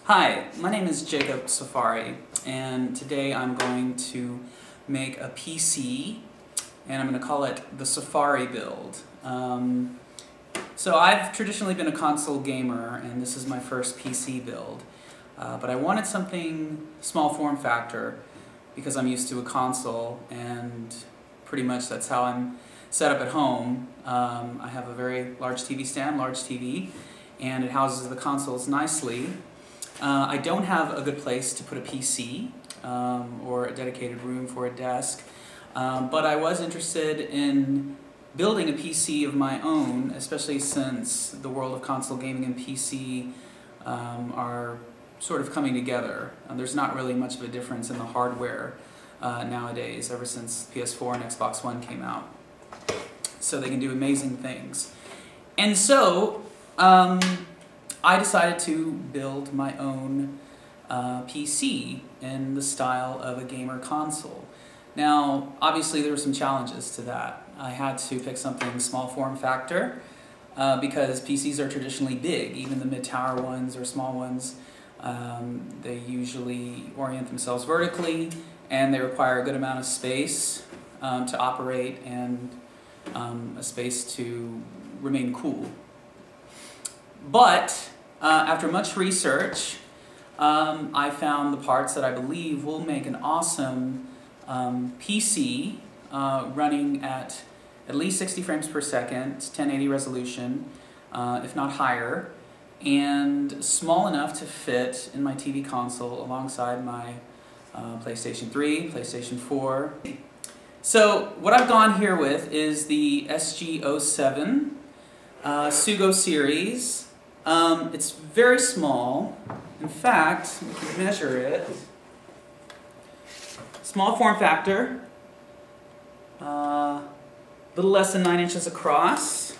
Hi, my name is Jacob Safari, and today I'm going to make a PC, and I'm going to call it the Safari build. So I've traditionally been a console gamer, and this is my first PC build, but I wanted something small form factor because I'm used to a console, and pretty much that's how I'm set up at home. I have a very large TV stand, large TV, and it houses the consoles nicely. I don't have a good place to put a PC or a dedicated room for a desk, but I was interested in building a PC of my own, especially since the world of console gaming and PC are sort of coming together. There's not really much of a difference in the hardware nowadays, ever since PS4 and Xbox One came out. So they can do amazing things. And so I decided to build my own PC in the style of a gamer console. Now, obviously there were some challenges to that. I had to pick something small form factor because PCs are traditionally big, even the mid-tower ones or small ones. They usually orient themselves vertically, and they require a good amount of space to operate and a space to remain cool. But after much research, I found the parts that I believe will make an awesome PC running at least 60 frames per second, 1080 resolution, if not higher, and small enough to fit in my TV console alongside my PlayStation 3, PlayStation 4. So what I've gone here with is the SG-07 Sugo series. It's very small. In fact, we can measure it. Small form factor, little less than 9 inches across,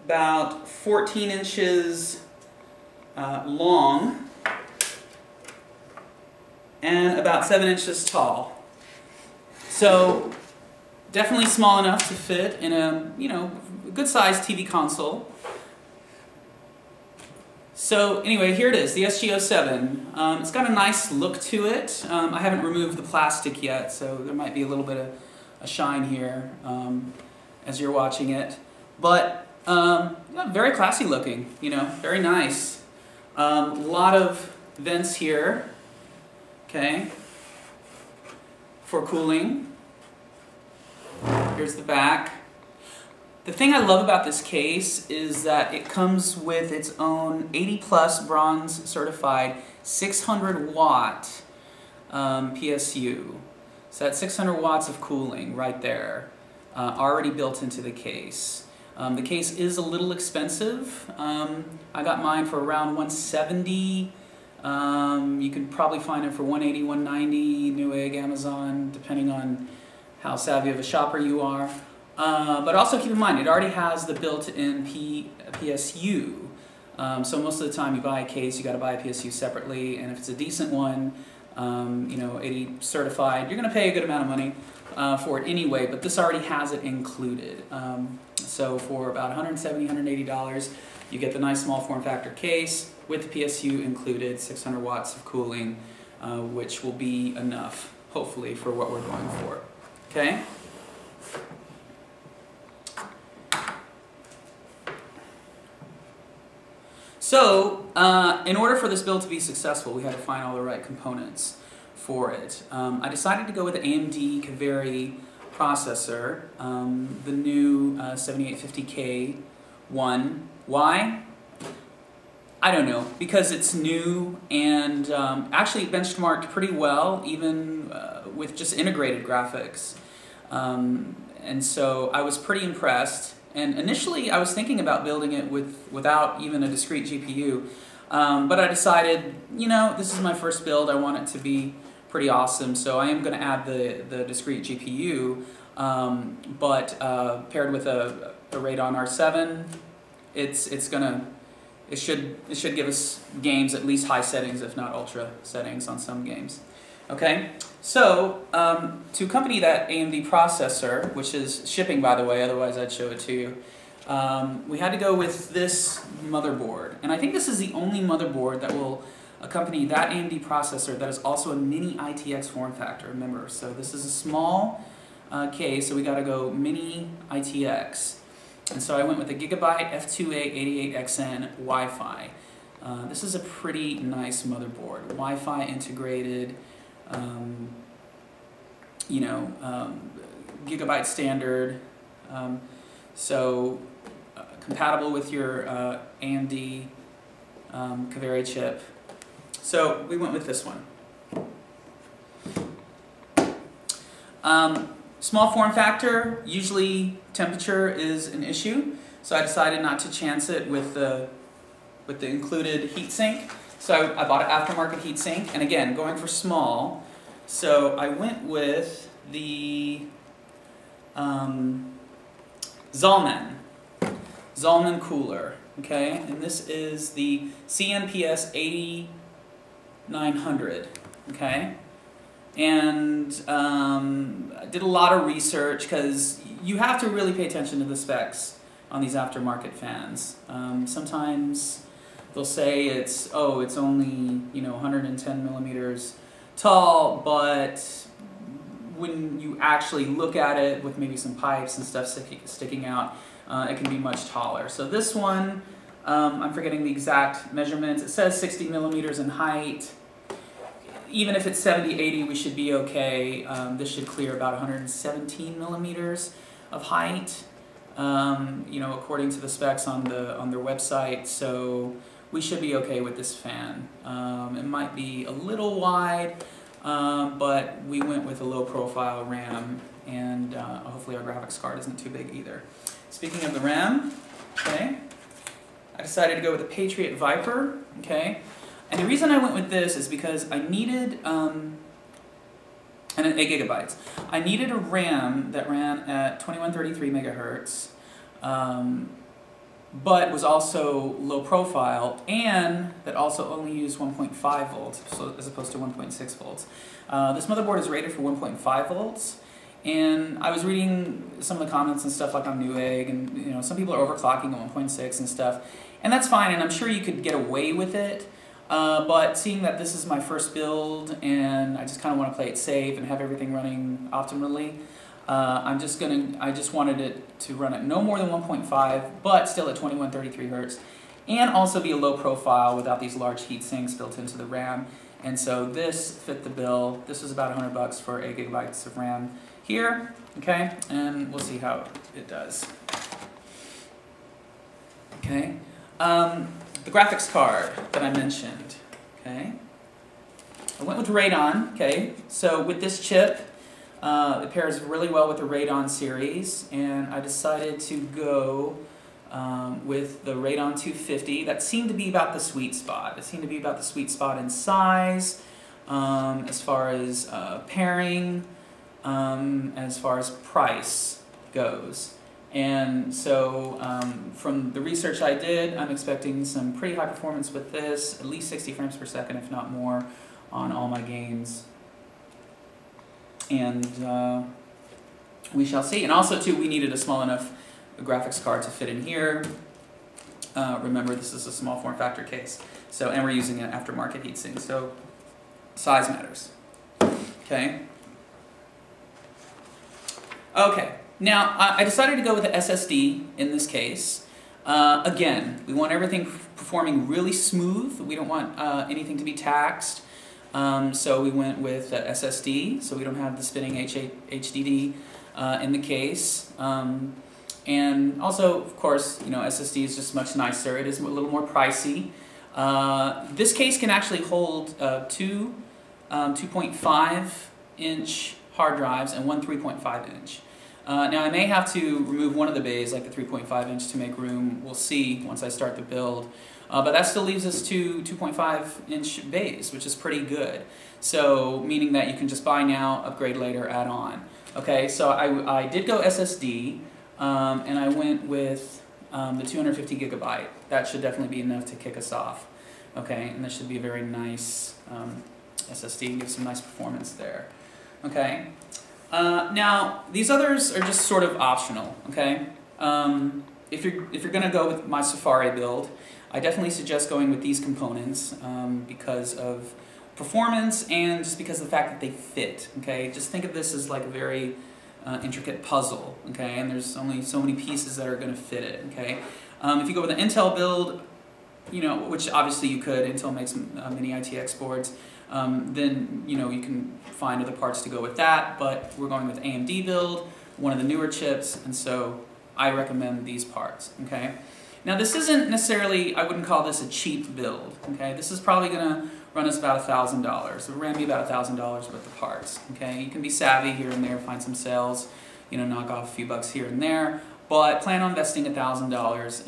about 14 inches long, and about 7 inches tall. So definitely small enough to fit in a, good-sized TV console. So anyway, here it is, the SG-07. It's got a nice look to it. I haven't removed the plastic yet, so there might be a little bit of a shine here as you're watching it. But very classy looking, very nice. A lot of vents here, okay, for cooling. Here's the back. The thing I love about this case is that it comes with its own 80+ bronze certified 600 watt PSU. So that's 600 watts of cooling right there, already built into the case. The case is a little expensive. I got mine for around $170. You can probably find it for $180, $190, Newegg, Amazon, depending on how savvy of a shopper you are. But also keep in mind, it already has the built-in PSU. So most of the time you buy a case, you got to buy a PSU separately, and if it's a decent one, 80 certified, you're going to pay a good amount of money for it anyway, but this already has it included. So for about $170, $180, you get the nice small form factor case with the PSU included, 600 watts of cooling, which will be enough, hopefully, for what we're going for. Okay? So, in order for this build to be successful, we had to find all the right components for it. I decided to go with the AMD Kaveri processor, the new 7850K1. Why? I don't know, because it's new and actually benchmarked pretty well, even with just integrated graphics. And so I was pretty impressed. And initially I was thinking about building it without even a discrete GPU, but I decided, this is my first build, I want it to be pretty awesome, so I am going to add the discrete GPU, but paired with a Raedon R7, it should give us games at least high settings, if not ultra settings on some games. Okay, so to accompany that AMD processor, which is shipping by the way, otherwise I'd show it to you, we had to go with this motherboard. And I think this is the only motherboard that will accompany that AMD processor that is also a mini ITX form factor, remember. So this is a small case, so we got to go mini ITX. And so I went with the Gigabyte F2A88XN Wi-Fi. This is a pretty nice motherboard. Wi-Fi integrated, Gigabyte standard, compatible with your AMD Kaveri chip. So we went with this one. Small form factor, usually temperature is an issue, so I decided not to chance it with the included heatsink. So I bought an aftermarket heatsink, and again, going for small, so I went with the Zalman cooler, okay, and this is the CNPS 8900, okay, and I did a lot of research because you have to really pay attention to the specs on these aftermarket fans. Sometimes they'll say it's only 110 millimeters tall, but when you actually look at it with maybe some pipes and stuff sticking out, it can be much taller. So this one, I'm forgetting the exact measurements. It says 60 millimeters in height. Even if it's 70, 80, we should be okay. This should clear about 117 millimeters of height, according to the specs on their website. So we should be okay with this fan. It might be a little wide, but we went with a low profile RAM, and hopefully our graphics card isn't too big either. Speaking of the RAM, okay, I decided to go with the Patriot Viper, okay, and the reason I went with this is because I needed, and 8 gigabytes, I needed a RAM that ran at 2133 megahertz, but was also low profile, and that also only used 1.5 volts, so as opposed to 1.6 volts. This motherboard is rated for 1.5 volts, and I was reading some of the comments and stuff like on Newegg, and some people are overclocking at 1.6 and stuff, and that's fine, and I'm sure you could get away with it, but seeing that this is my first build, and I just kind of want to play it safe and have everything running optimally, I just wanted it to run at no more than 1.5, but still at 2133 hertz, and also be a low profile without these large heat sinks built into the RAM. And so this fit the bill. This was about $100 for 8 gigabytes of RAM here, okay, and we'll see how it does. Okay, the graphics card that I mentioned, okay, I went with Raedon, okay, so with this chip, it pairs really well with the Raedon series, and I decided to go with the Raedon 250. That seemed to be about the sweet spot. It seemed to be about the sweet spot in size, as far as pairing, as far as price goes. And so from the research I did, I'm expecting some pretty high performance with this, at least 60 frames per second, if not more, on all my games. And we shall see. And also, too, we needed a small enough graphics card to fit in here. Remember, this is a small form factor case. So, and we're using an aftermarket heatsink, so size matters. Okay. Okay. Now, I decided to go with the SSD in this case. Again, we want everything performing really smooth. We don't want anything to be taxed. So we went with SSD, so we don't have the spinning HDD in the case. And also, of course, SSD is just much nicer. It is a little more pricey. This case can actually hold two 2.5-inch hard drives and one 3.5-inch. Now I may have to remove one of the bays, like the 3.5-inch, to make room. We'll see once I start the build. But that still leaves us 2 2.5-inch bays, which is pretty good. So, meaning that you can just buy now, upgrade later, add on. Okay, so I did go SSD, and I went with the 250 gigabyte. That should definitely be enough to kick us off. Okay, and this should be a very nice SSD, give some nice performance there. Okay. Now, these others are just sort of optional, okay? if you're going to go with my Safari build, I definitely suggest going with these components because of performance and just because of the fact that they fit. Okay, just think of this as like a very intricate puzzle. Okay, and there's only so many pieces that are going to fit it. Okay, if you go with an Intel build, you know, which obviously you could, Intel makes mini ITX boards, then you know you can find other parts to go with that. But we're going with AMD build, one of the newer chips, and so I recommend these parts. Okay. Now this isn't necessarily, I wouldn't call this a cheap build, okay? This is probably gonna run us about $1,000. It ran me about $1,000 worth of parts, okay? You can be savvy here and there, find some sales, you know, knock off a few bucks here and there, but plan on investing $1,000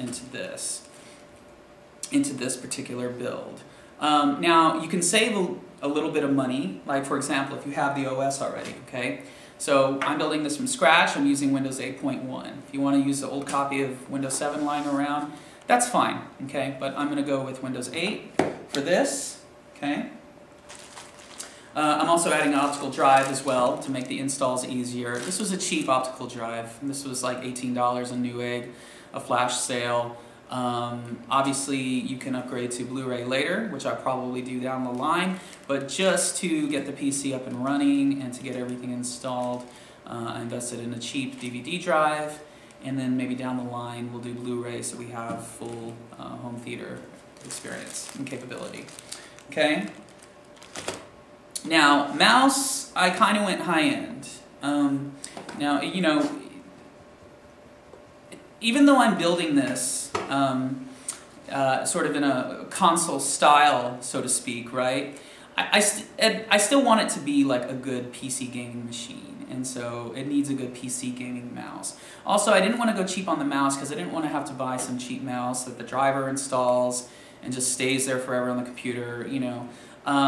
into this particular build. Now you can save a little bit of money, like for example, if you have the OS already, okay? So I'm building this from scratch. I'm using Windows 8.1. If you want to use the old copy of Windows 7 lying around, that's fine, okay? But I'm going to go with Windows 8 for this, okay? I'm also adding an optical drive as well to make the installs easier. This was a cheap optical drive. This was like $18 on Newegg, a flash sale. Obviously you can upgrade to Blu Ray later, which I'll probably do down the line, but just to get the PC up and running and to get everything installed, I invested in a cheap DVD drive, and then maybe down the line we'll do Blu Ray so we have full home theater experience and capability. Okay? Now, mouse, I kind of went high-end. Now, you know, even though I'm building this sort of in a console style, so to speak, right? I still want it to be like a good PC gaming machine, and so it needs a good PC gaming mouse. Also, I didn't want to go cheap on the mouse because I didn't want to have to buy some cheap mouse that the driver installs and just stays there forever on the computer, you know.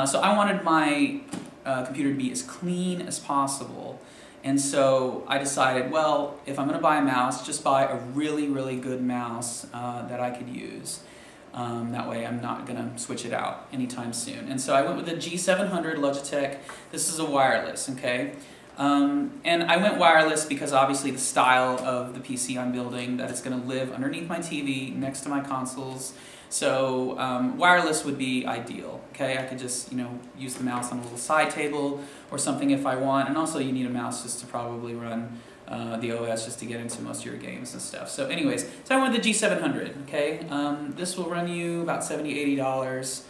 So I wanted my computer to be as clean as possible. And so I decided, well, if I'm going to buy a mouse, just buy a really, really good mouse that I could use. That way I'm not going to switch it out anytime soon. And so I went with the G700 Logitech. This is a wireless, okay? And I went wireless because obviously the style of the PC I'm building, that it's going to live underneath my TV, next to my consoles. So wireless would be ideal, okay? I could just, you know, use the mouse on a little side table or something if I want. And also you need a mouse just to probably run the OS just to get into most of your games and stuff. So anyways, so I went with the G700, okay? This will run you about $70, $80,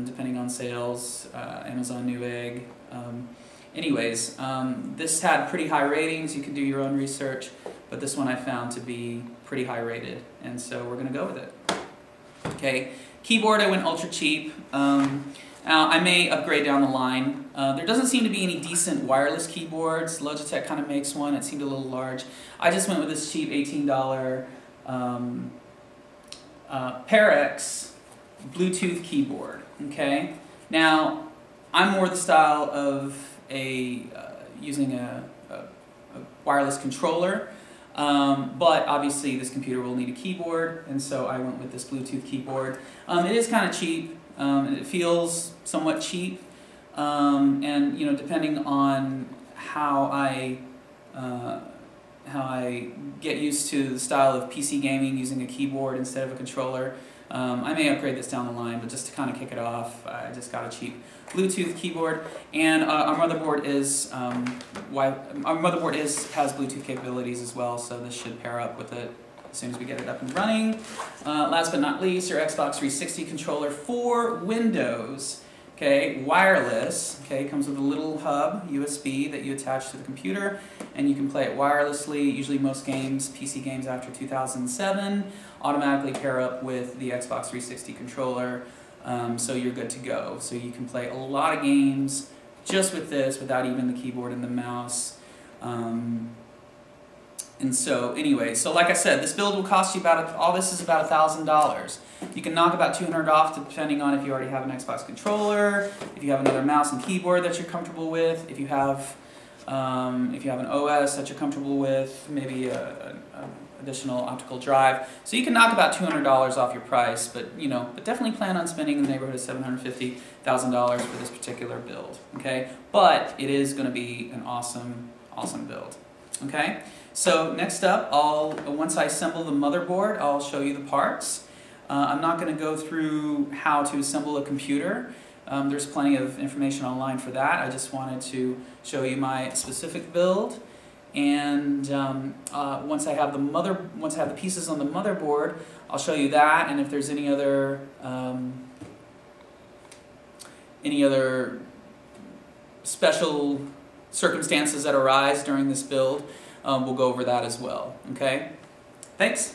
depending on sales, Amazon Newegg. Anyways, this had pretty high ratings. You can do your own research, but this one I found to be pretty high rated, and so we're going to go with it. Okay, keyboard I went ultra cheap. Now I may upgrade down the line. There doesn't seem to be any decent wireless keyboards. Logitech kind of makes one. It seemed a little large. I just went with this cheap $18 Perixx Bluetooth keyboard. Okay, now I'm more the style of using a wireless controller. But obviously this computer will need a keyboard, and so I went with this Bluetooth keyboard. It is kind of cheap. It feels somewhat cheap, and you know, depending on how I get used to the style of PC gaming using a keyboard instead of a controller, I may upgrade this down the line. But just to kind of kick it off, I just got a cheap Bluetooth keyboard, and our motherboard has Bluetooth capabilities as well, so this should pair up with it as soon as we get it up and running. Last but not least, your Xbox 360 controller for Windows. Okay, wireless. Okay, comes with a little hub, USB, that you attach to the computer, and you can play it wirelessly. Usually most games, PC games after 2007, automatically pair up with the Xbox 360 controller, so you're good to go. So you can play a lot of games just with this, without even the keyboard and the mouse. And so anyway, so like I said, this build will cost you all this is about $1,000. You can knock about $200 off depending on if you already have an Xbox controller, if you have another mouse and keyboard that you're comfortable with, if you have an OS that you're comfortable with, maybe an additional optical drive. So you can knock about $200 off your price, but you know, but definitely plan on spending in the neighborhood of $750,000 for this particular build. Okay, but it is going to be an awesome build. Okay. So next up, once I assemble the motherboard, I'll show you the parts. I'm not going to go through how to assemble a computer. There's plenty of information online for that. I just wanted to show you my specific build. And once I have the pieces on the motherboard, I'll show you that. And if there's any other special circumstances that arise during this build, we'll go over that as well. Okay? Thanks.